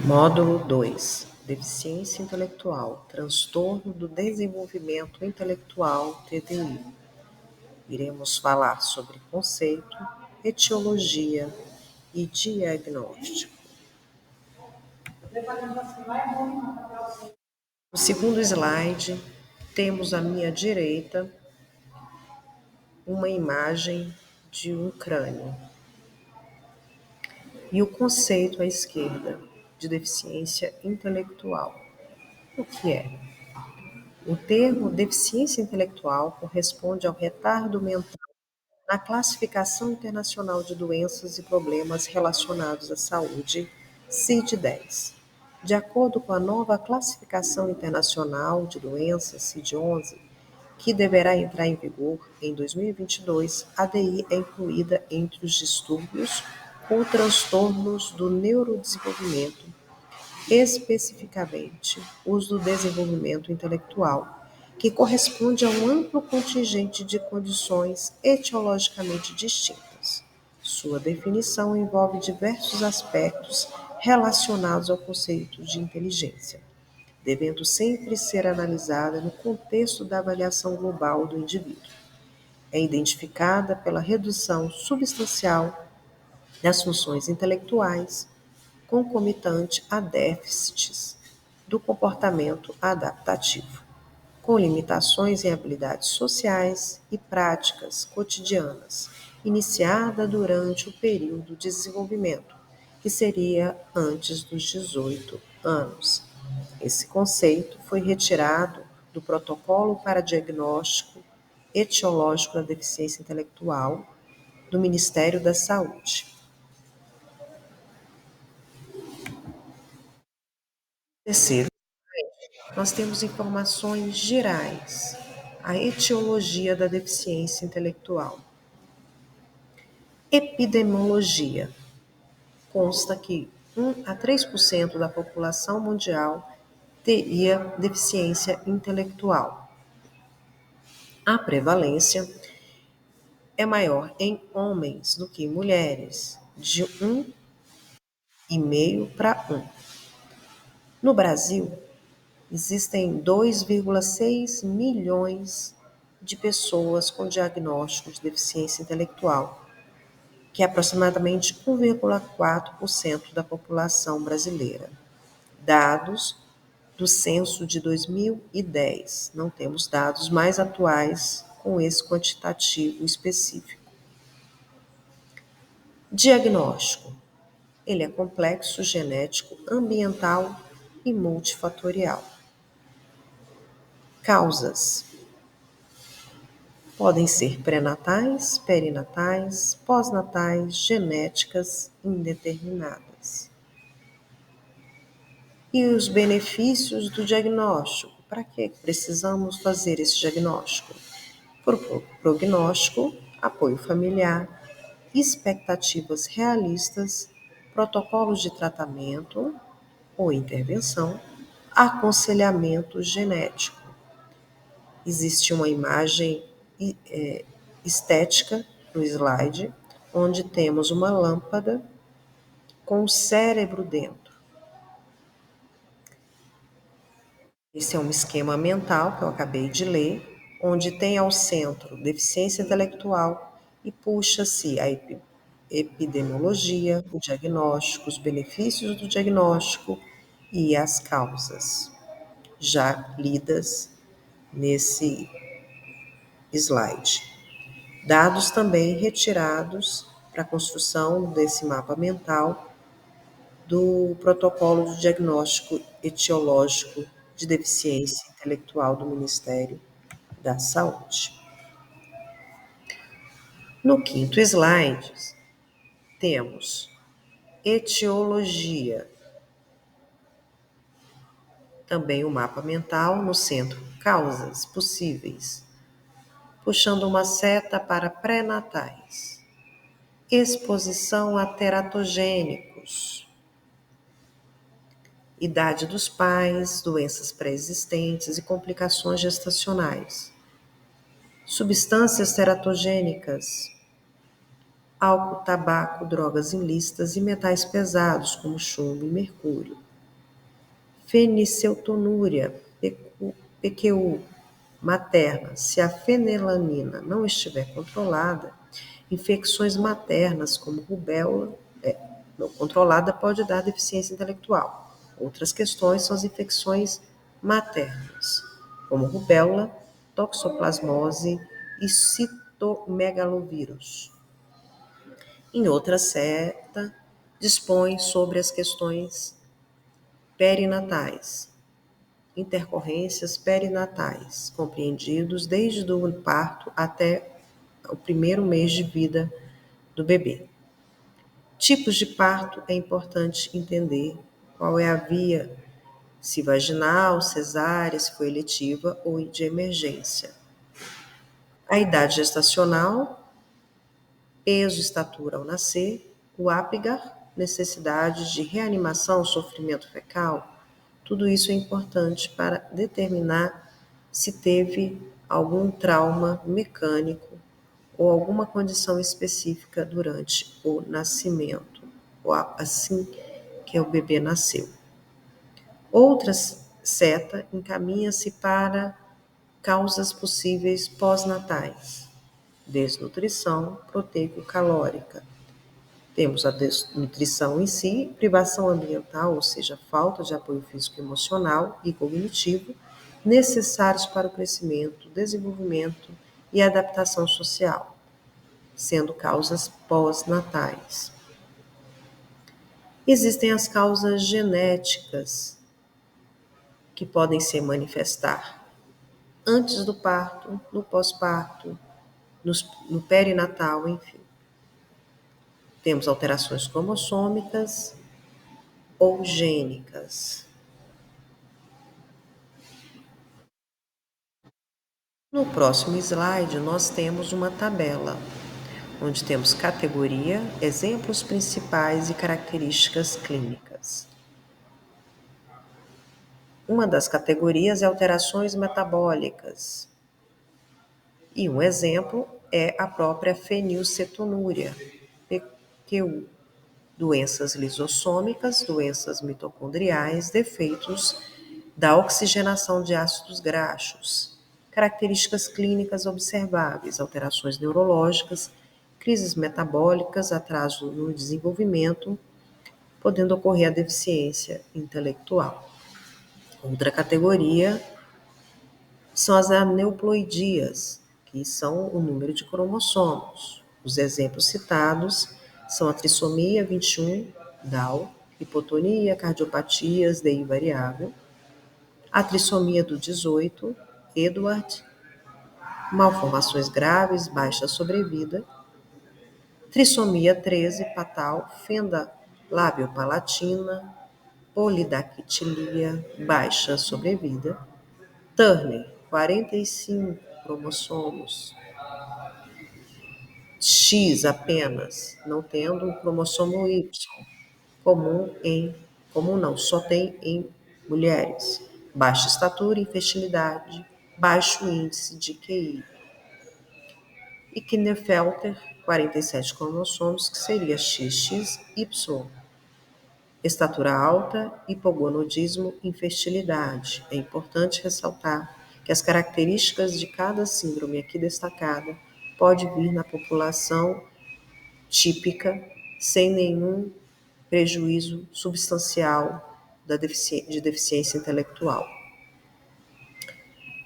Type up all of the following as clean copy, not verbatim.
Módulo 2: Deficiência intelectual, transtorno do desenvolvimento intelectual (TDI). Iremos falar sobre conceito, etiologia e diagnóstico. No segundo slide, temos à minha direita uma imagem de um crânio e o conceito à esquerda de deficiência intelectual. O que é? O termo deficiência intelectual corresponde ao retardo mental na Classificação Internacional de Doenças e Problemas Relacionados à Saúde, CID-10. De acordo com a nova Classificação Internacional de Doenças, CID-11, que deverá entrar em vigor em 2022, a DI é incluída entre os distúrbios ou transtornos do neurodesenvolvimento, especificamente os do desenvolvimento intelectual, que corresponde a um amplo contingente de condições etiologicamente distintas. Sua definição envolve diversos aspectos relacionados ao conceito de inteligência, devendo sempre ser analisada no contexto da avaliação global do indivíduo. É identificada pela redução substancial das funções intelectuais, concomitante a déficits do comportamento adaptativo, com limitações em habilidades sociais e práticas cotidianas, iniciada durante o período de desenvolvimento, que seria antes dos 18 anos. Esse conceito foi retirado do Protocolo para Diagnóstico Etiológico da Deficiência Intelectual do Ministério da Saúde. Terceiro, nós temos informações gerais, a etiologia da deficiência intelectual. Epidemiologia. Consta que 1 a 3% da população mundial teria deficiência intelectual. A prevalência é maior em homens do que em mulheres, de 1,5 para 1. No Brasil, existem 2,6 milhões de pessoas com diagnóstico de deficiência intelectual, que é aproximadamente 1,4% da população brasileira. Dados do censo de 2010. Não temos dados mais atuais com esse quantitativo específico. Diagnóstico. Ele é complexo, genético, ambiental e multifatorial. Causas. Podem ser pré-natais, perinatais, pós-natais, genéticas indeterminadas. E os benefícios do diagnóstico? Para que precisamos fazer esse diagnóstico? Prognóstico, apoio familiar, expectativas realistas, protocolos de tratamento ou intervenção, aconselhamento genético. Existe uma imagem estética no slide, onde temos uma lâmpada com o cérebro dentro. Esse é um esquema mental que eu acabei de ler, onde tem ao centro deficiência intelectual e puxa-se a epidemiologia, o diagnóstico, os benefícios do diagnóstico e as causas, já lidas nesse slide. Dados também retirados para a construção desse mapa mental do protocolo de diagnóstico etiológico de deficiência intelectual do Ministério da Saúde. No quinto slide, temos etiologia. Também o mapa mental no centro, causas possíveis, puxando uma seta para pré-natais. Exposição a teratogênicos. Idade dos pais, doenças pré-existentes e complicações gestacionais. Substâncias teratogênicas, álcool, tabaco, drogas ilícitas e metais pesados, como chumbo e mercúrio. Feniciltonúria, PQU, materna. Se a fenelanina não estiver controlada, infecções maternas como rubéola, não controlada, pode dar deficiência intelectual. Outras questões são as infecções maternas, como rubéola, toxoplasmose e citomegalovírus. Em outra seta, dispõe sobre as questões perinatais, intercorrências perinatais, compreendidos desde o parto até o primeiro mês de vida do bebê. Tipos de parto, é importante entender qual é a via, se vaginal, cesárea, se foi eletiva ou de emergência. A idade gestacional, peso e estatura ao nascer, o Apgar, necessidade de reanimação, sofrimento fecal, tudo isso é importante para determinar se teve algum trauma mecânico ou alguma condição específica durante o nascimento, ou assim que o bebê nasceu. Outra seta encaminha-se para causas possíveis pós-natais: desnutrição proteico-calórica. Temos a desnutrição em si, privação ambiental, ou seja, falta de apoio físico, emocional e cognitivo, necessários para o crescimento, desenvolvimento e adaptação social, sendo causas pós-natais. Existem as causas genéticas que podem se manifestar antes do parto, no pós-parto, no perinatal, enfim. Temos alterações cromossômicas ou gênicas. No próximo slide, nós temos uma tabela, onde temos categoria, exemplos principais e características clínicas. Uma das categorias é alterações metabólicas. E um exemplo é a própria fenilcetonúria, PQU, doenças lisossômicas, doenças mitocondriais, defeitos da oxigenação de ácidos graxos, características clínicas observáveis, alterações neurológicas, crises metabólicas, atraso no desenvolvimento, podendo ocorrer a deficiência intelectual. Outra categoria são as aneuploidias, que são o número de cromossomos. Os exemplos citados são a trissomia 21, Down, hipotonia, cardiopatias, DI variável, a trissomia do 18, Edward, malformações graves, baixa sobrevida, trissomia 13, Patal, fenda labiopalatina, polidactilia, baixa sobrevida, Turner, 45 cromossomos, X apenas, não tendo o cromossomo Y, só tem em mulheres, baixa estatura, infertilidade, baixo índice de QI. E Klinefelter, 47 cromossomos, que seria XXY. Estatura alta, hipogonadismo, infertilidade. É importante ressaltar que as características de cada síndrome aqui destacada pode vir na população típica, sem nenhum prejuízo substancial de deficiência intelectual.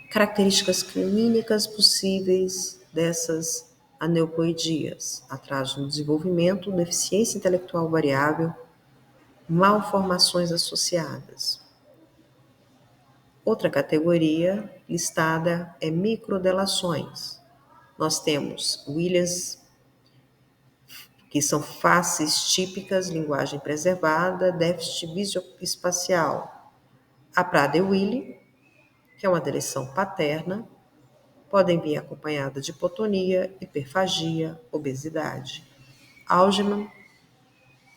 Características clínicas possíveis dessas aneuploidias: atraso no desenvolvimento, deficiência intelectual variável, malformações associadas. Outra categoria listada é microdelações. Nós temos Williams, que são faces típicas, linguagem preservada, déficit visoespacial. A Prader-Willi, que é uma deleção paterna, podem vir acompanhada de hipotonia, hiperfagia, obesidade. Algeman,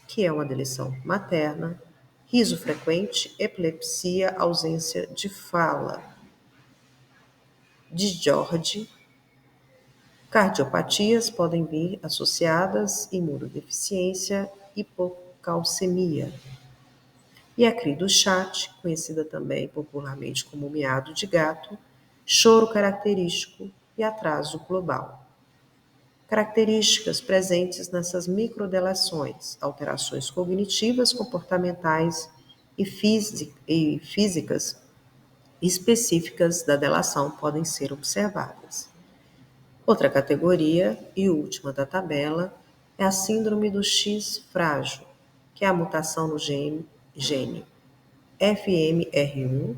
que é uma deleção materna, riso frequente, epilepsia, ausência de fala. Dijorde, cardiopatias podem vir associadas, imunodeficiência, hipocalcemia. e a cri do chat, conhecida também popularmente como miado de gato, choro característico e atraso global. Características presentes nessas microdelações, alterações cognitivas, comportamentais e físicas específicas da delação podem ser observadas. Outra categoria, e última da tabela, é a síndrome do X frágil, que é a mutação no gene FMR1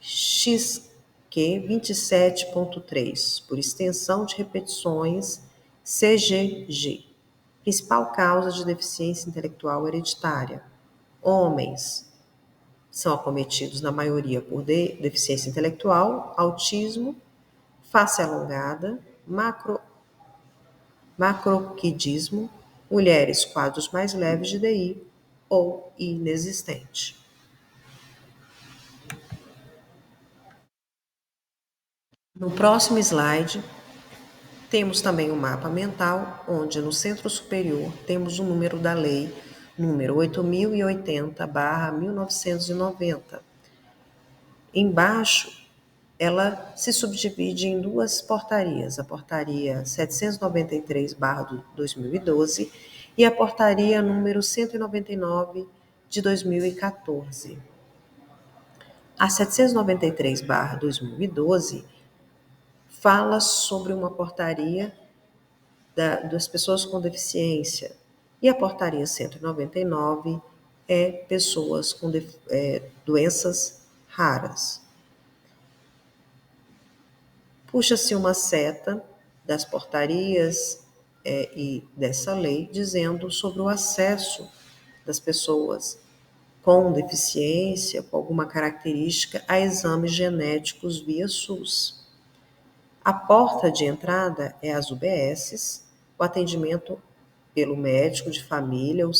XQ27.3, por extensão de repetições CGG. Principal causa de deficiência intelectual hereditária. Homens são acometidos, na maioria, por deficiência intelectual, autismo, face alongada, macroquidismo, mulheres, quadros mais leves de DI ou inexistente. No próximo slide, temos também o mapa mental, onde no centro superior temos o número da lei número 8080/1990. Embaixo, ela se subdivide em duas portarias, a portaria 793/2012 e a portaria número 199 de 2014. A 793/2012 fala sobre uma portaria das pessoas com deficiência e a portaria 199 é pessoas com doenças raras. Puxa-se uma seta das portarias e dessa lei dizendo sobre o acesso das pessoas com deficiência, com alguma característica, a exames genéticos via SUS. A porta de entrada é as UBSs, o atendimento pelo médico de família ou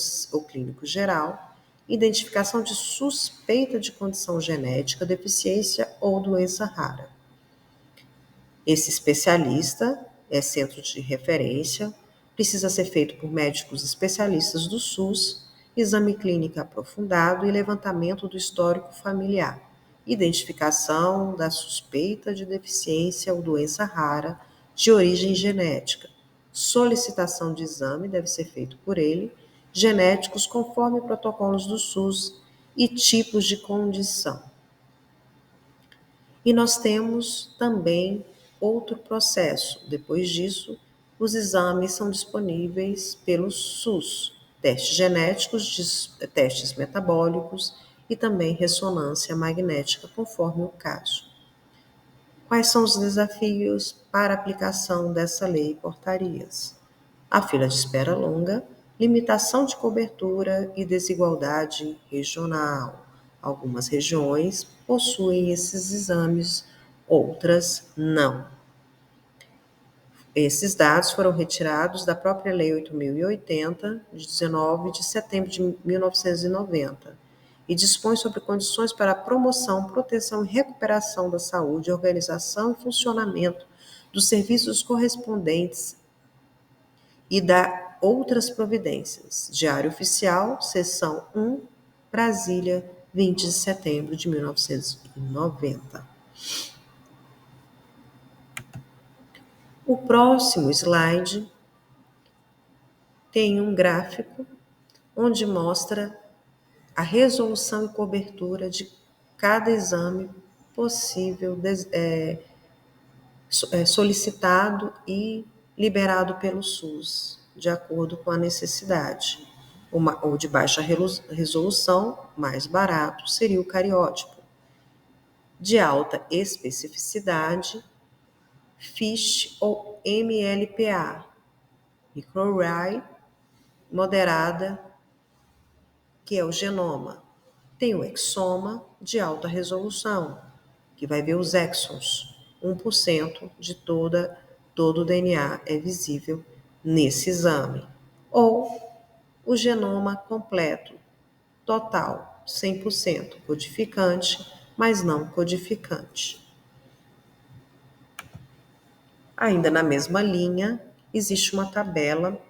clínico geral, identificação de suspeita de condição genética, deficiência ou doença rara. Esse especialista é centro de referência, precisa ser feito por médicos especialistas do SUS, exame clínico aprofundado e levantamento do histórico familiar, identificação da suspeita de deficiência ou doença rara de origem genética. Solicitação de exame deve ser feito por ele, genéticos conforme protocolos do SUS e tipos de condição. E nós temos também outro processo. Depois disso, os exames são disponíveis pelo SUS, testes genéticos, testes metabólicos e também ressonância magnética, conforme o caso. Quais são os desafios para a aplicação dessa lei e portarias? A fila de espera longa, limitação de cobertura e desigualdade regional. Algumas regiões possuem esses exames, outras não. Esses dados foram retirados da própria Lei 8.080, de 19 de setembro de 1990, e dispõe sobre condições para a promoção, proteção e recuperação da saúde, organização e funcionamento dos serviços correspondentes e da outras providências. Diário Oficial, seção 1, Brasília, 20 de setembro de 1990. O próximo slide tem um gráfico onde mostra a resolução e cobertura de cada exame possível solicitado e liberado pelo SUS, de acordo com a necessidade. Ou de baixa resolução, mais barato, seria o cariótipo. De alta especificidade, FISH ou MLPA. Microarray, moderada, que é o genoma. Tem o exoma, de alta resolução, que vai ver os exons. 1% de todo o DNA é visível nesse exame. Ou o genoma completo, total, 100% codificante, mas não codificante. Ainda na mesma linha, existe uma tabela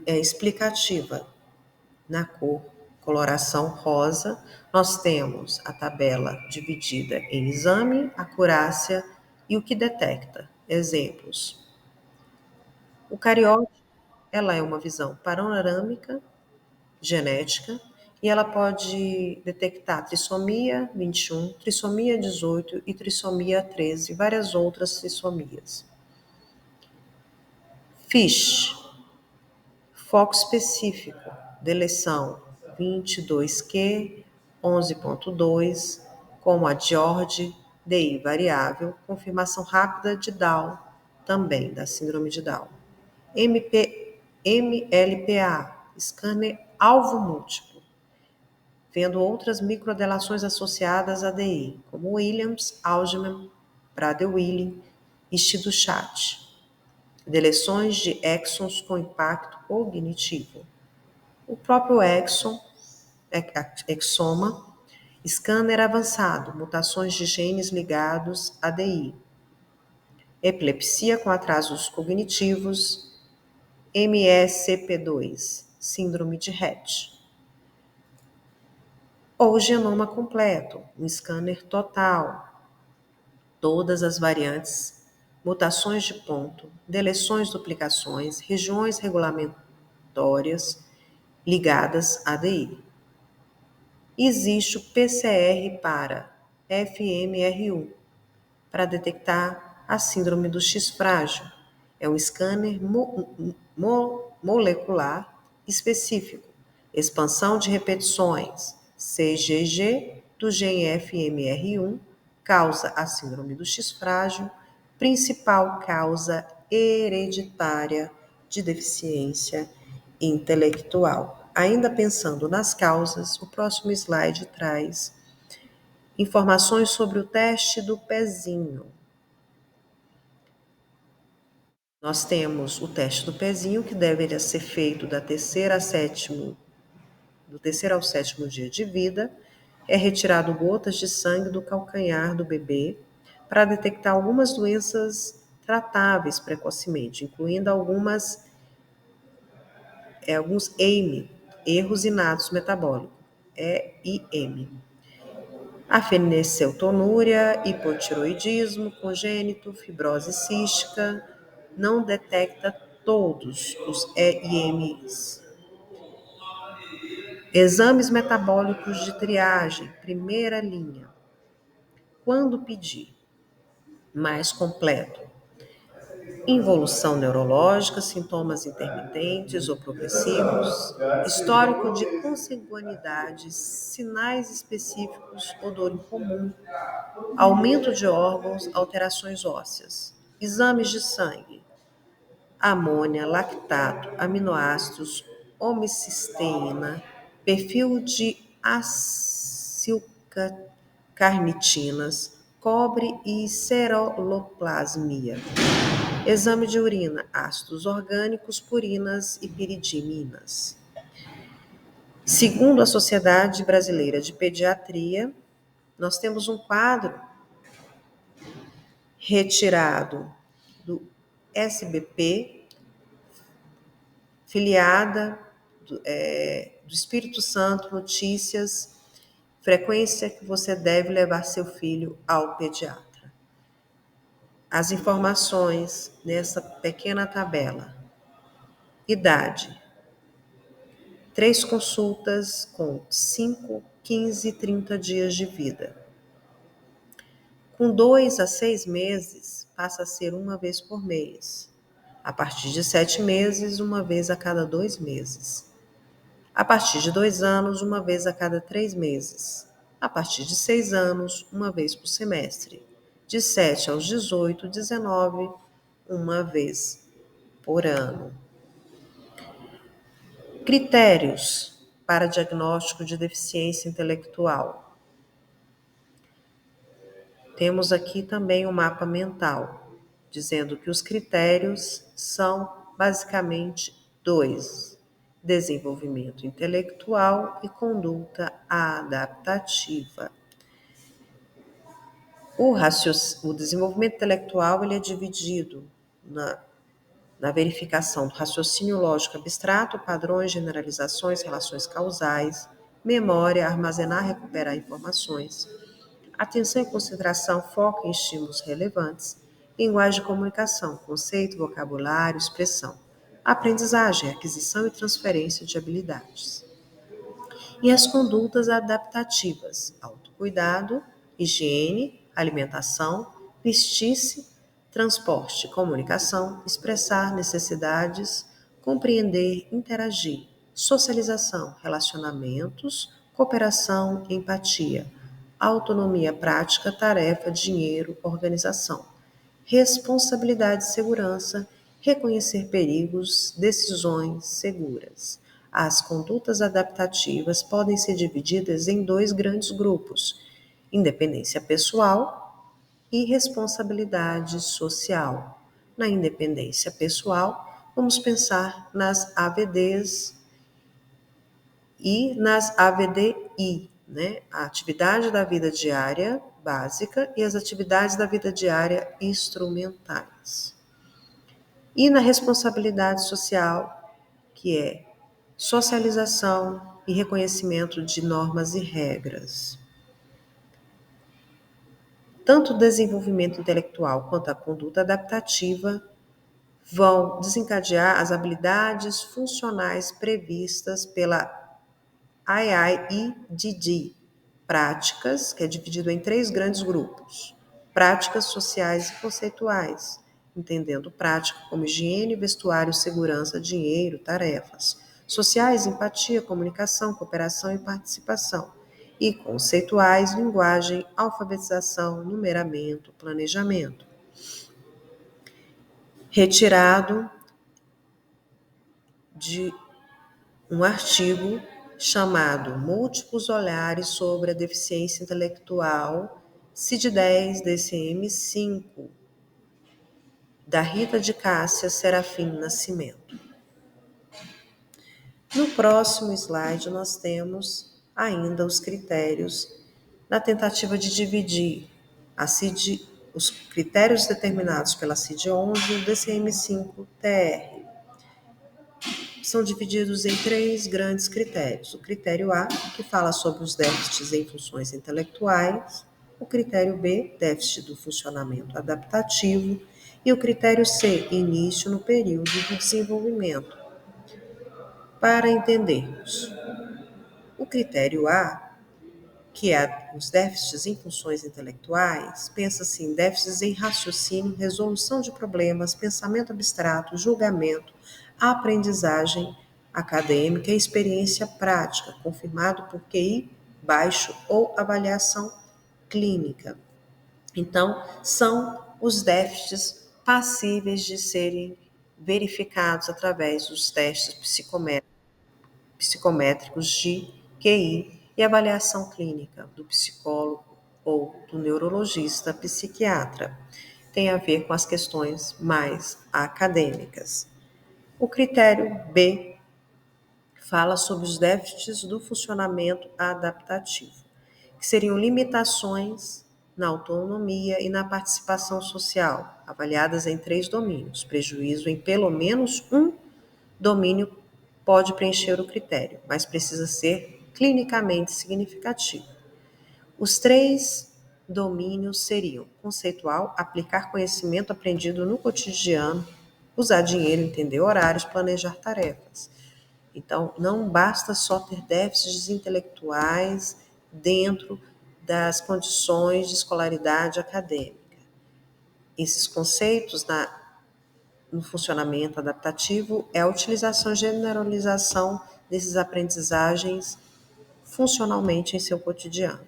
explicativa na cor coloração rosa, nós temos a tabela dividida em exame, acurácia e o que detecta. Exemplos. O cariótipo, ela é uma visão panorâmica, genética, e ela pode detectar trissomia 21, trissomia 18 e trissomia 13 e várias outras trissomias. FISH, foco específico, deleção 22q, 11.2, como a George, DI variável, confirmação rápida de Down, também da síndrome de Down. MLPA, scanner alvo múltiplo, vendo outras microdeleções associadas a DI, como Williams, Alderman, Prader-Willi e Chido-Chat. Deleções de exons com impacto cognitivo. O próprio exoma, scanner avançado, mutações de genes ligados a DI. Epilepsia com atrasos cognitivos, MECP2, síndrome de Rett. Ou genoma completo, um scanner total, todas as variantes, mutações de ponto, deleções, duplicações, regiões regulatórias ligadas à DI. Existe o PCR para FMR1, para detectar a síndrome do X frágil. É um scanner molecular específico, expansão de repetições, CGG do gene FMR1, causa a síndrome do X frágil, principal causa hereditária de deficiência intelectual. Ainda pensando nas causas, o próximo slide traz informações sobre o teste do pezinho. Nós temos o teste do pezinho, que deveria ser feito do terceiro ao sétimo dia de vida. É retirado gotas de sangue do calcanhar do bebê para detectar algumas doenças tratáveis precocemente, incluindo alguns EIM, erros inatos metabólicos, EIM. A fenilcetonúria, hipotiroidismo congênito, fibrose cística, não detecta todos os EIMs. Exames metabólicos de triagem, primeira linha. Quando pedir? Mais completo. Involução neurológica, sintomas intermitentes ou progressivos, histórico de consanguinidade, sinais específicos ou dor incomum, aumento de órgãos, alterações ósseas, exames de sangue, amônia, lactato, aminoácidos, homocisteína, perfil de acilcarnitinas, cobre e ceruloplasmia. Exame de urina, ácidos orgânicos, purinas e piridininas. Segundo a Sociedade Brasileira de Pediatria, nós temos um quadro retirado do SBP, filiada do Espírito Santo, notícias, frequência que você deve levar seu filho ao pediatra. As informações nessa pequena tabela. Idade. 3 consultas com 5, 15 e 30 dias de vida. Com 2 a 6 meses, passa a ser uma vez por mês. A partir de 7 meses, uma vez a cada 2 meses. A partir de 2 anos, uma vez a cada 3 meses. A partir de 6 anos, uma vez por semestre. De 7 aos 18, 19, uma vez por ano. Critérios para diagnóstico de deficiência intelectual. Temos aqui também o mapa mental, dizendo que os critérios são basicamente 2: desenvolvimento intelectual e conduta adaptativa. O desenvolvimento intelectual ele é dividido na verificação do raciocínio lógico abstrato, padrões, generalizações, relações causais, memória, armazenar, recuperar informações, atenção e concentração, foco em estímulos relevantes, linguagem de comunicação, conceito, vocabulário, expressão, aprendizagem, aquisição e transferência de habilidades. E as condutas adaptativas, autocuidado, higiene, alimentação, vestir-se, transporte, comunicação, expressar necessidades, compreender, interagir, socialização, relacionamentos, cooperação, empatia, autonomia prática, tarefa, dinheiro, organização, responsabilidade e segurança, reconhecer perigos, decisões seguras. As condutas adaptativas podem ser divididas em dois grandes grupos: independência pessoal e responsabilidade social. Na independência pessoal, vamos pensar nas AVDs e nas AVDI, né? A atividade da vida diária básica e as atividades da vida diária instrumentais. E na responsabilidade social, que é socialização e reconhecimento de normas e regras. Tanto o desenvolvimento intelectual quanto a conduta adaptativa vão desencadear as habilidades funcionais previstas pela IIED, práticas, que é dividido em três grandes grupos: práticas sociais e conceituais, entendendo prática como higiene, vestuário, segurança, dinheiro, tarefas; sociais, empatia, comunicação, cooperação e participação; e conceituais, linguagem, alfabetização, numeramento, planejamento. Retirado de um artigo chamado Múltiplos Olhares sobre a Deficiência Intelectual, CID-10, DCM-5, da Rita de Cássia Serafim Nascimento. No próximo slide, nós temos ainda os critérios na tentativa de dividir os critérios determinados pela CID-11 e o DCM-5-TR. São divididos em três grandes critérios: o critério A, que fala sobre os déficits em funções intelectuais; o critério B, déficit do funcionamento adaptativo; e o critério C, início no período do desenvolvimento. Para entendermos, o critério A, que é os déficits em funções intelectuais, pensa-se em déficits em raciocínio, resolução de problemas, pensamento abstrato, julgamento, aprendizagem acadêmica e experiência prática, confirmado por QI baixo ou avaliação clínica. Então, são os déficits passíveis de serem verificados através dos testes psicométricos de QI e avaliação clínica do psicólogo ou do neurologista psiquiatra. Tem a ver com as questões mais acadêmicas. O critério B fala sobre os déficits do funcionamento adaptativo, que seriam limitações na autonomia e na participação social, avaliadas em três domínios. Prejuízo em pelo menos um domínio pode preencher o critério, mas precisa ser clinicamente significativo. Os três domínios seriam: conceitual, aplicar conhecimento aprendido no cotidiano; usar dinheiro, entender horários, planejar tarefas. Então, não basta só ter déficits intelectuais dentro das condições de escolaridade acadêmica. Esses conceitos no funcionamento adaptativo é a utilização e generalização desses aprendizagens funcionalmente em seu cotidiano.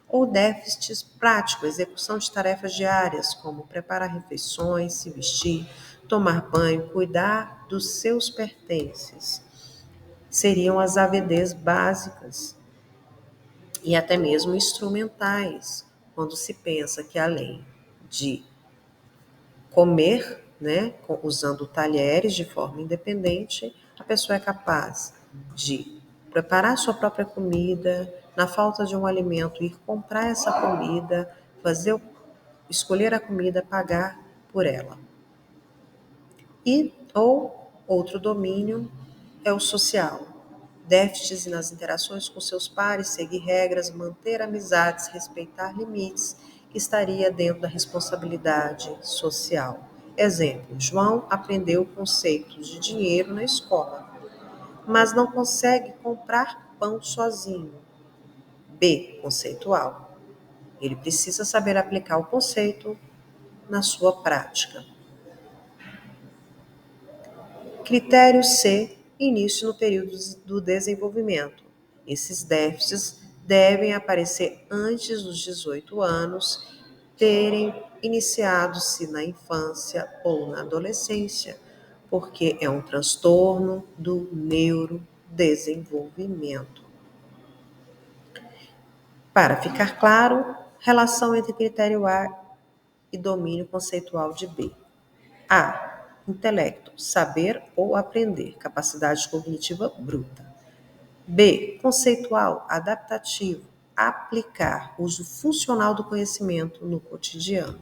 Ou déficits práticos, execução de tarefas diárias, como preparar refeições, se vestir, tomar banho, cuidar dos seus pertences. Seriam as AVDs básicas e até mesmo instrumentais, quando se pensa que além de comer, né, usando talheres de forma independente, a pessoa é capaz de preparar sua própria comida, na falta de um alimento, ir comprar essa comida, escolher a comida, pagar por ela. Ou outro domínio é o social, déficits nas interações com seus pares, seguir regras, manter amizades, respeitar limites, que estaria dentro da responsabilidade social. Exemplo: João aprendeu conceitos de dinheiro na escola, mas não consegue comprar pão sozinho. B. Conceitual. Ele precisa saber aplicar o conceito na sua prática. Critério C. Início no período do desenvolvimento. Esses déficits devem aparecer antes dos 18 anos, terem iniciado-se na infância ou na adolescência, porque é um transtorno do neurodesenvolvimento. Para ficar claro, relação entre critério A e domínio conceitual de B. A. Intelecto, saber ou aprender, capacidade cognitiva bruta. B. Conceitual, adaptativo, aplicar, uso funcional do conhecimento no cotidiano.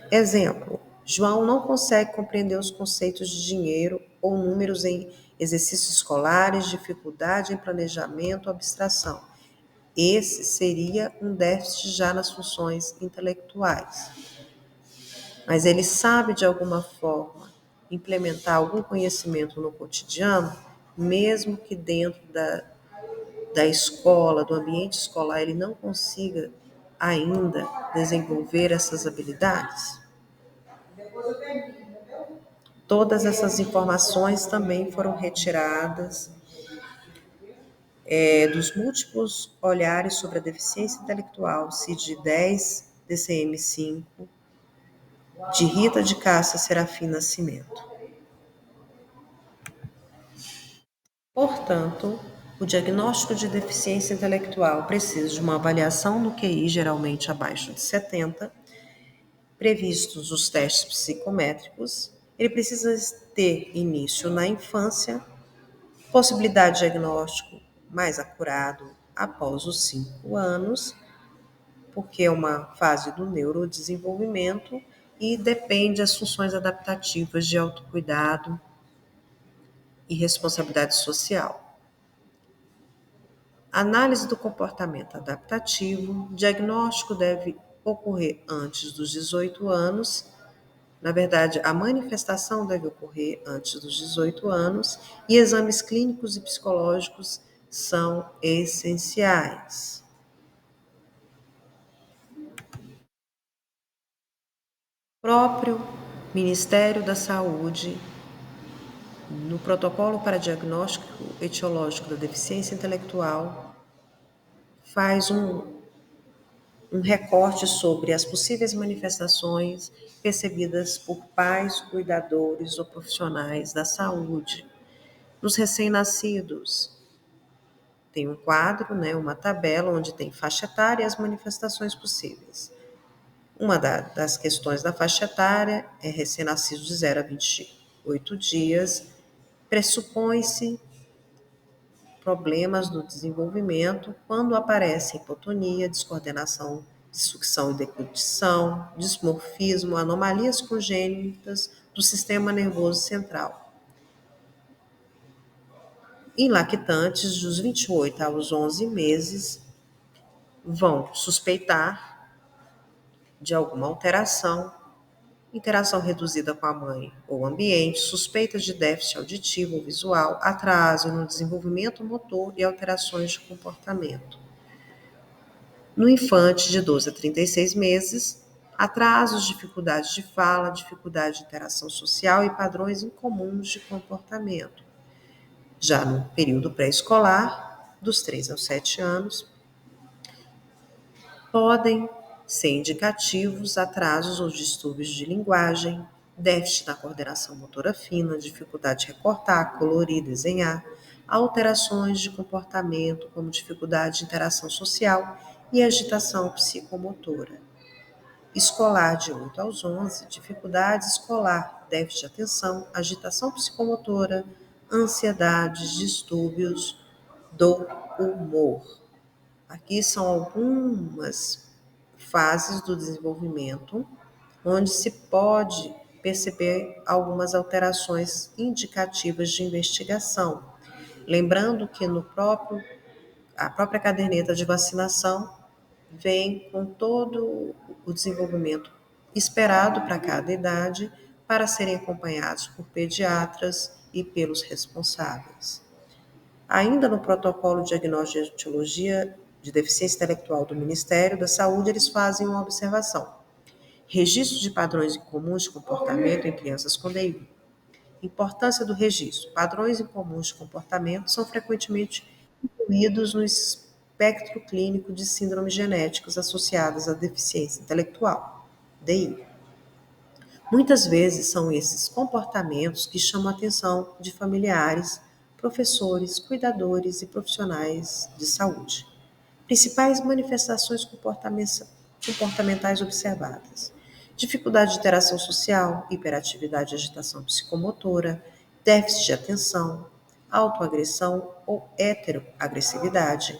Exemplo: João não consegue compreender os conceitos de dinheiro ou números em exercícios escolares, dificuldade em planejamento ou abstração. Esse seria um déficit já nas funções intelectuais. Mas ele sabe, de alguma forma, implementar algum conhecimento no cotidiano, mesmo que dentro da escola, do ambiente escolar, ele não consiga ainda desenvolver essas habilidades? Todas essas informações também foram retiradas dos múltiplos olhares sobre a deficiência intelectual, CID-10, DCM-5, de Rita de Cássia Serafim Nascimento. Portanto, o diagnóstico de deficiência intelectual precisa de uma avaliação no QI, geralmente abaixo de 70, previstos os testes psicométricos. Ele precisa ter início na infância, possibilidade de diagnóstico mais acurado após os 5 anos, porque é uma fase do neurodesenvolvimento e depende das funções adaptativas de autocuidado e responsabilidade social. Análise do comportamento adaptativo. Diagnóstico deve ocorrer antes dos 18 anos. Na verdade, a manifestação deve ocorrer antes dos 18 anos e exames clínicos e psicológicos são essenciais. O próprio Ministério da Saúde, no protocolo para diagnóstico etiológico da deficiência intelectual, faz um recorte sobre as possíveis manifestações percebidas por pais, cuidadores ou profissionais da saúde. Nos recém-nascidos, tem um quadro, uma tabela onde tem faixa etária e as manifestações possíveis. Uma das questões da faixa etária é recém-nascidos de 0 a 28 dias, pressupõe-se problemas no desenvolvimento quando aparece hipotonia, descoordenação de sucção e deglutição, dismorfismo, anomalias congênitas do sistema nervoso central. Em lactantes, dos 28 aos 11 meses, vão suspeitar de alguma alteração, interação reduzida com a mãe ou ambiente, suspeita de déficit auditivo ou visual, atraso no desenvolvimento motor e alterações de comportamento. No infante de 12 a 36 meses, atrasos, dificuldades de fala, dificuldade de interação social e padrões incomuns de comportamento. Já no período pré-escolar, dos 3 aos 7 anos, podem ser indicativos atrasos ou distúrbios de linguagem, déficit na coordenação motora fina, dificuldade de recortar, colorir, desenhar, alterações de comportamento, como dificuldade de interação social e agitação psicomotora. Escolar de 8 aos 11, dificuldade escolar, déficit de atenção, agitação psicomotora, ansiedades, distúrbios do humor. Aqui são algumas fases do desenvolvimento onde se pode perceber algumas alterações indicativas de investigação. Lembrando que a própria caderneta de vacinação vem com todo o desenvolvimento esperado para cada idade para serem acompanhados por pediatras e pelos responsáveis. Ainda no protocolo de diagnóstico de etiologia de deficiência intelectual do Ministério da Saúde, eles fazem uma observação. Registro de padrões incomuns de comportamento em crianças com DI. Importância do registro. Padrões incomuns de comportamento são frequentemente incluídos no espectro clínico de síndromes genéticas associadas à deficiência intelectual, DI. Muitas vezes são esses comportamentos que chamam a atenção de familiares, professores, cuidadores e profissionais de saúde. Principais manifestações comportamentais observadas: dificuldade de interação social, hiperatividade e agitação psicomotora, déficit de atenção, autoagressão ou heteroagressividade,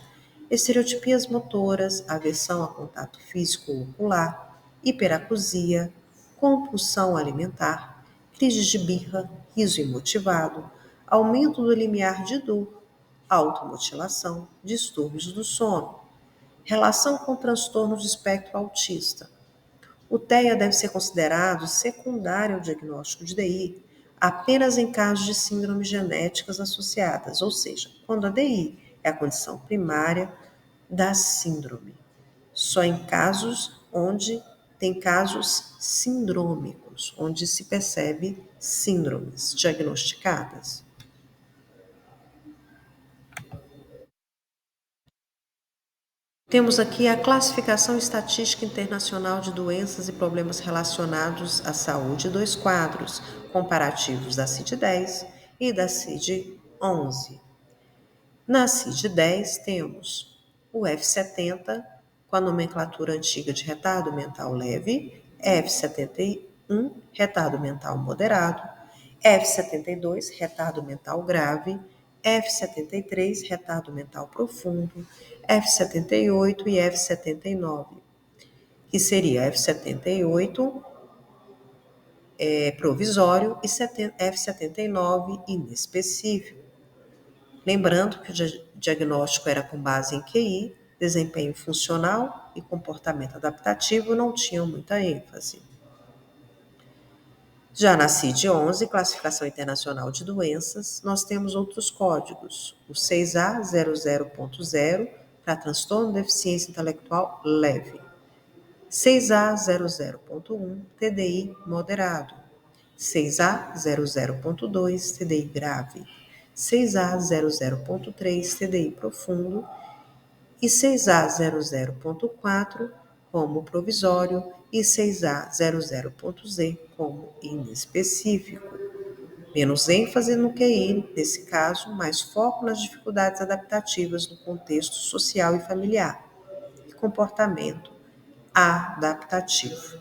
estereotipias motoras, aversão a contato físico ou ocular, hiperacusia, compulsão alimentar, crises de birra, riso imotivado, aumento do limiar de dor, automutilação, distúrbios do sono. Relação com transtornos de espectro autista. O TEA deve ser considerado secundário ao diagnóstico de DI apenas em casos de síndromes genéticas associadas, ou seja, quando a DI é a condição primária da síndrome. Só em casos onde tem casos sindrômicos, onde se percebe síndromes diagnosticadas. Temos aqui a Classificação Estatística Internacional de Doenças e Problemas Relacionados à Saúde, dois quadros comparativos da CID-10 e da CID-11. Na CID-10 temos o F70, com a nomenclatura antiga de retardo mental leve, F71, retardo mental moderado, F72, retardo mental grave, F73, retardo mental profundo, F78 e F79, que seria F78 provisório e F79 inespecífico. Lembrando que o diagnóstico era com base em QI, desempenho funcional e comportamento adaptativo não tinham muita ênfase. Já na CID-11, Classificação Internacional de Doenças, nós temos outros códigos. O 6A00.0 para transtorno de deficiência intelectual leve. 6A00.1, TDI moderado. 6A00.2, TDI grave. 6A00.3, TDI profundo. E 6A00.4 como provisório e 6A00.z como inespecífico. Menos ênfase no QI, nesse caso, mais foco nas dificuldades adaptativas no contexto social e familiar, e comportamento adaptativo.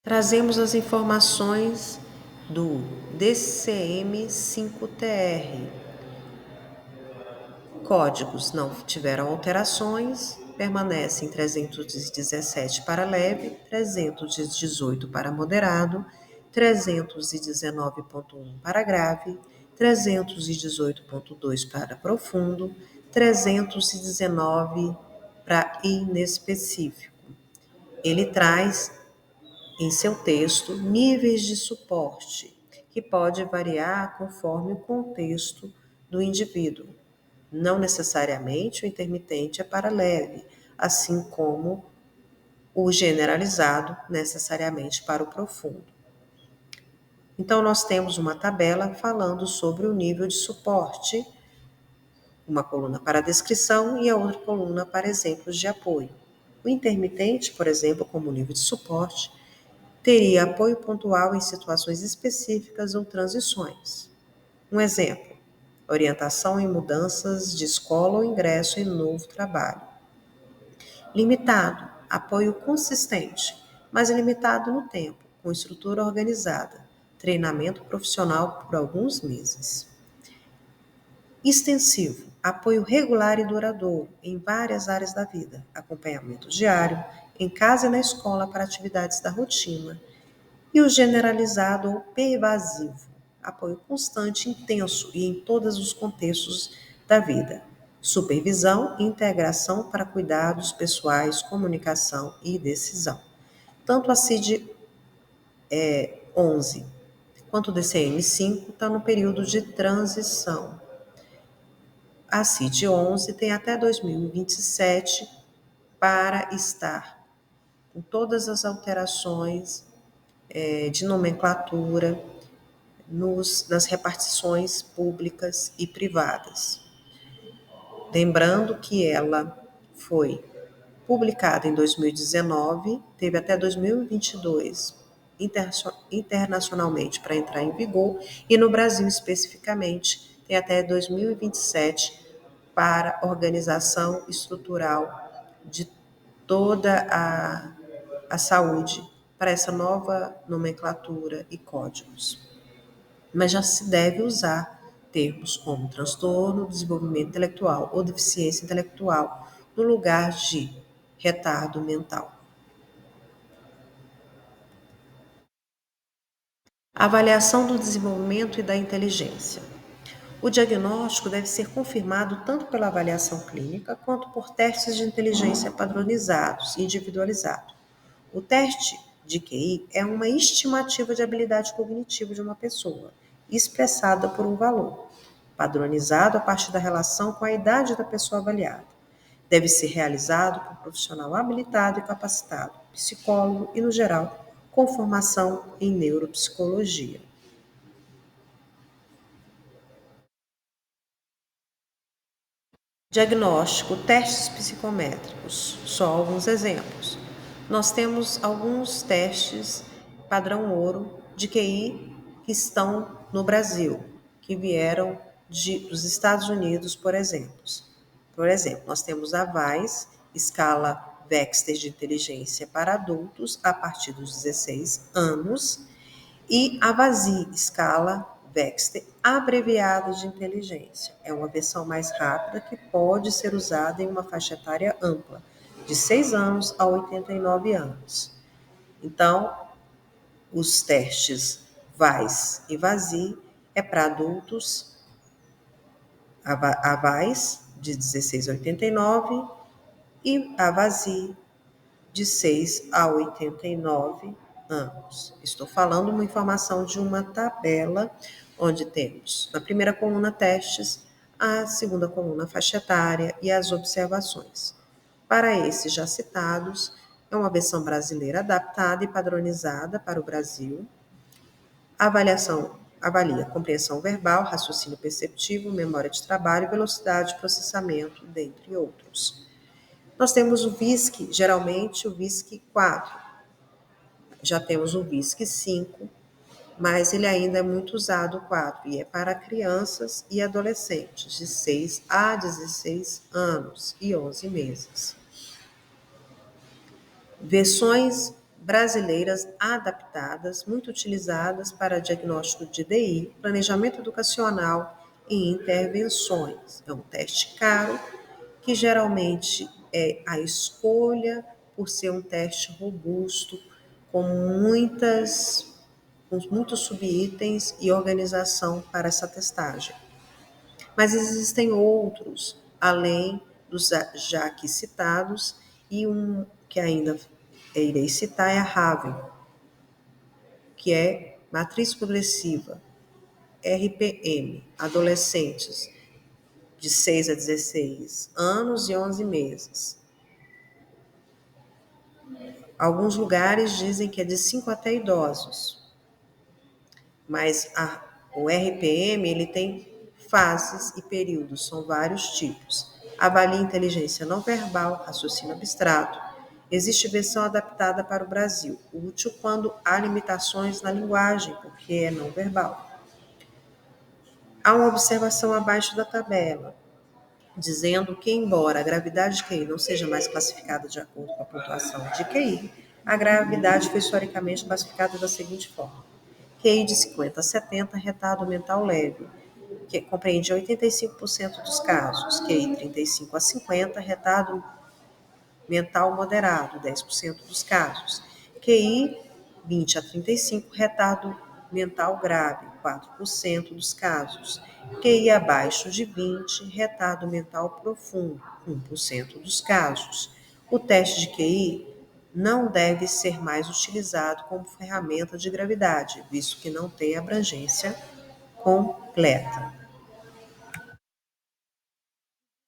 Trazemos as informações do DCM-5TR. Códigos não tiveram alterações, permanecem 317 para leve, 318 para moderado, 319.1 para grave, 318.2 para profundo, 319 para inespecífico. Ele traz em seu texto níveis de suporte, que pode variar conforme o contexto do indivíduo. Não necessariamente o intermitente é para leve, assim como o generalizado necessariamente para o profundo. Então, nós temos uma tabela falando sobre o nível de suporte, uma coluna para descrição e a outra coluna para exemplos de apoio. O intermitente, por exemplo, como nível de suporte, teria apoio pontual em situações específicas ou transições. Um exemplo: orientação em mudanças de escola ou ingresso em novo trabalho. Limitado, apoio consistente, mas limitado no tempo, com estrutura organizada, treinamento profissional por alguns meses. Extensivo, apoio regular e duradouro em várias áreas da vida, acompanhamento diário, em casa e na escola para atividades da rotina, E o generalizado ou pervasivo, apoio constante, intenso e em todos os contextos da vida. Supervisão e integração para cuidados pessoais, comunicação e decisão. Tanto a CID-11 quanto o DCM-5 estão no período de transição. A CID-11 tem até 2027 para estar com todas as alterações de nomenclatura nas repartições públicas e privadas. Lembrando que ela foi publicada em 2019, teve até 2022 internacionalmente para entrar em vigor e no Brasil especificamente tem até 2027 para organização estrutural de toda a saúde para essa nova nomenclatura e códigos. Mas já se deve usar termos como transtorno, desenvolvimento intelectual ou deficiência intelectual no lugar de retardo mental. Avaliação do desenvolvimento e da inteligência. O diagnóstico deve ser confirmado tanto pela avaliação clínica quanto por testes de inteligência padronizados e individualizados. O teste de QI é uma estimativa de habilidade cognitiva de uma pessoa, expressada por um valor, padronizado a partir da relação com a idade da pessoa avaliada. Deve ser realizado por um profissional habilitado e capacitado, psicólogo e, no geral, com formação em neuropsicologia. Diagnóstico, testes psicométricos, só alguns exemplos. Nós temos alguns testes padrão ouro de QI que estão no Brasil, que vieram dos Estados Unidos, por exemplo. Por exemplo, nós temos a VAIS, escala Wechsler de inteligência para adultos a partir dos 16 anos, e a VASI, escala Wechsler abreviada de inteligência. É uma versão mais rápida que pode ser usada em uma faixa etária ampla, de 6 anos a 89 anos. Então, os testes VAIS e VASI é para adultos, a VAIS de 16 a 89 e a VASI de 6 a 89 anos. Estou falando uma informação de uma tabela onde temos na primeira coluna testes, a segunda coluna faixa etária e as observações. Para esses já citados, é uma versão brasileira adaptada e padronizada para o Brasil. A avaliação avalia compreensão verbal, raciocínio perceptivo, memória de trabalho, velocidade de processamento, dentre outros. Nós temos o VISC, geralmente o VISC 4. Já temos o VISC 5, mas ele ainda é muito usado o 4 e é para crianças e adolescentes de 6 a 16 anos e 11 meses. Versões brasileiras adaptadas, muito utilizadas para diagnóstico de DI, planejamento educacional e intervenções. É um teste caro, que geralmente é a escolha por ser um teste robusto, com muitos subitens e organização para essa testagem. Mas existem outros, além dos já aqui citados, e um que ainda irei citar é a Raven, que é matriz progressiva, RPM, adolescentes de 6 a 16 anos e 11 meses. Alguns lugares dizem que é de 5 até idosos, mas o RPM ele tem fases e períodos, são vários tipos. Avalia inteligência não verbal, raciocínio abstrato. Existe versão adaptada para o Brasil, útil quando há limitações na linguagem, porque é não verbal. Há uma observação abaixo da tabela, dizendo que, embora a gravidade de QI não seja mais classificada de acordo com a pontuação de QI, a gravidade foi historicamente classificada da seguinte forma: QI de 50 a 70, retardo mental leve, que compreende 85% dos casos; QI 35 a 50, retardo mental moderado, 10% dos casos; QI 20 a 35, retardo mental grave, 4% dos casos. QI abaixo de 20, retardo mental profundo, 1% dos casos. O teste de QI não deve ser mais utilizado como ferramenta de gravidade, visto que não tem abrangência completa.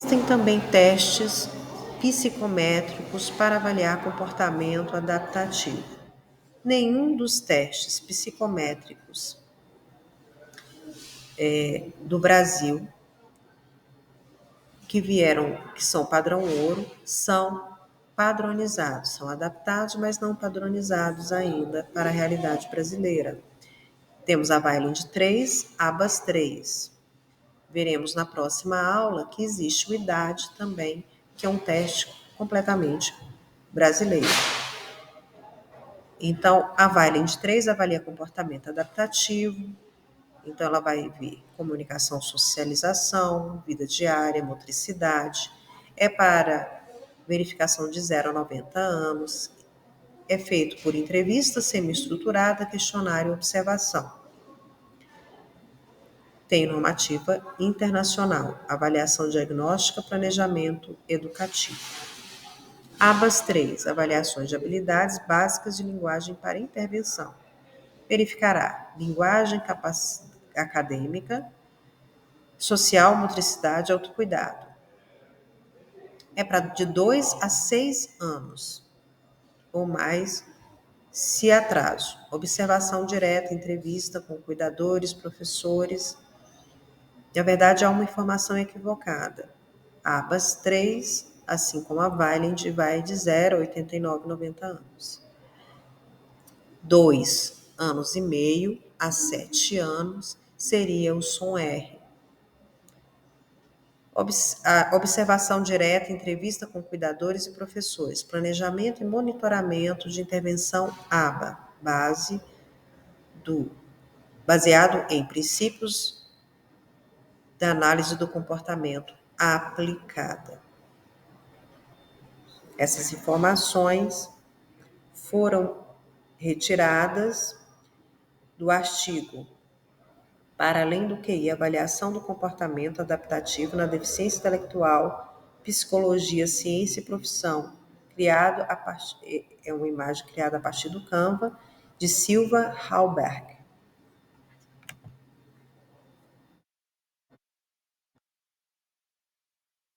Existem também testes psicométricos para avaliar comportamento adaptativo. Nenhum dos testes psicométricos do Brasil que são padrão ouro, são padronizados, são adaptados, mas não padronizados ainda para a realidade brasileira. Temos a Vineland 3, ABAS 3. Veremos na próxima aula que existe o IDAD também, que é um teste completamente brasileiro. Então, a Vineland 3 avalia comportamento adaptativo, então ela vai ver comunicação, socialização, vida diária, motricidade, é para verificação de 0 a 90 anos, é feito por entrevista semi-estruturada, questionário e observação. Tem normativa internacional, avaliação diagnóstica, planejamento educativo. ABAS 3, avaliações de habilidades básicas de linguagem para intervenção. Verificará linguagem acadêmica, social, motricidade e autocuidado. É para de 2 a 6 anos ou mais, se atraso. Observação direta, entrevista com cuidadores, professores. Na verdade, há uma informação equivocada. ABAS 3, assim como a Vineland, vai de 0 a 89, 90 anos. 2 anos e meio a 7 anos seria o som R. A observação direta, entrevista com cuidadores e professores, planejamento e monitoramento de intervenção ABA, baseado em princípios da análise do comportamento aplicada. Essas informações foram retiradas do artigo Para além do QI, avaliação do comportamento adaptativo na deficiência intelectual, psicologia, ciência e profissão, é uma imagem criada a partir do Canva, de Silva Halberg.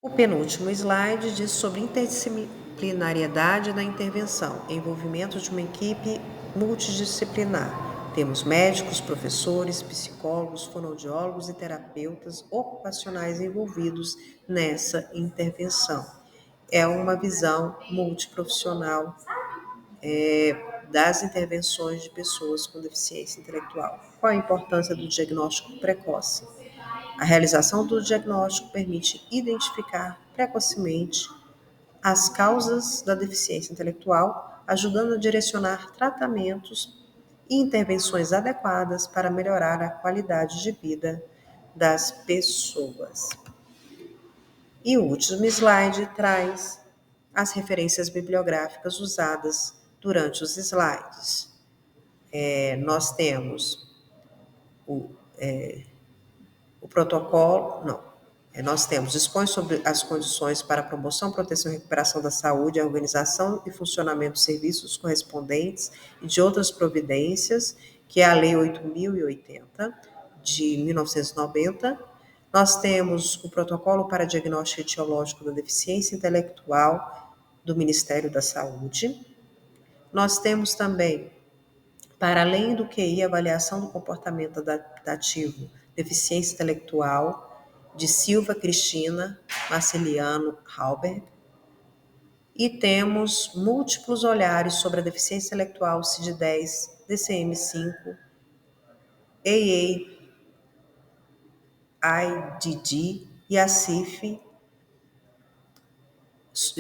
O penúltimo slide diz sobre interdisciplinariedade da intervenção, envolvimento de uma equipe multidisciplinar. Temos médicos, professores, psicólogos, fonoaudiólogos e terapeutas ocupacionais envolvidos nessa intervenção. É uma visão multiprofissional das intervenções de pessoas com deficiência intelectual. Qual a importância do diagnóstico precoce? A realização do diagnóstico permite identificar precocemente as causas da deficiência intelectual, ajudando a direcionar tratamentos e intervenções adequadas para melhorar a qualidade de vida das pessoas. E o último slide traz as referências bibliográficas usadas durante os slides. Nós temos o protocolo, nós dispõe sobre as condições para a promoção, proteção e recuperação da saúde, a organização e funcionamento dos serviços correspondentes e de outras providências, que é a Lei 8.080, de 1990. Nós temos o protocolo para diagnóstico etiológico da deficiência intelectual do Ministério da Saúde. Nós temos também, para além do QI, avaliação do comportamento adaptativo, deficiência intelectual, de Silva Cristina Marceliano Halberg. E temos múltiplos olhares sobre a deficiência intelectual CID-10, DCM-5, AAIDD e a CIF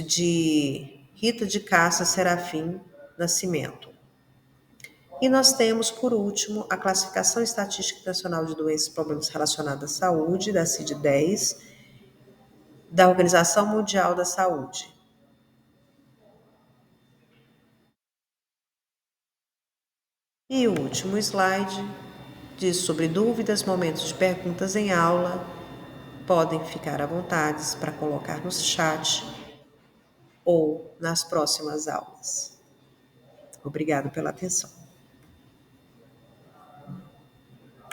de Rita de Cássia Serafim Nascimento. E nós temos, por último, a Classificação Estatística Nacional de Doenças e Problemas Relacionados à Saúde, da CID-10, da Organização Mundial da Saúde. E o último slide diz sobre dúvidas, momentos de perguntas em aula. Podem ficar à vontade para colocar no chat ou nas próximas aulas. Obrigado pela atenção.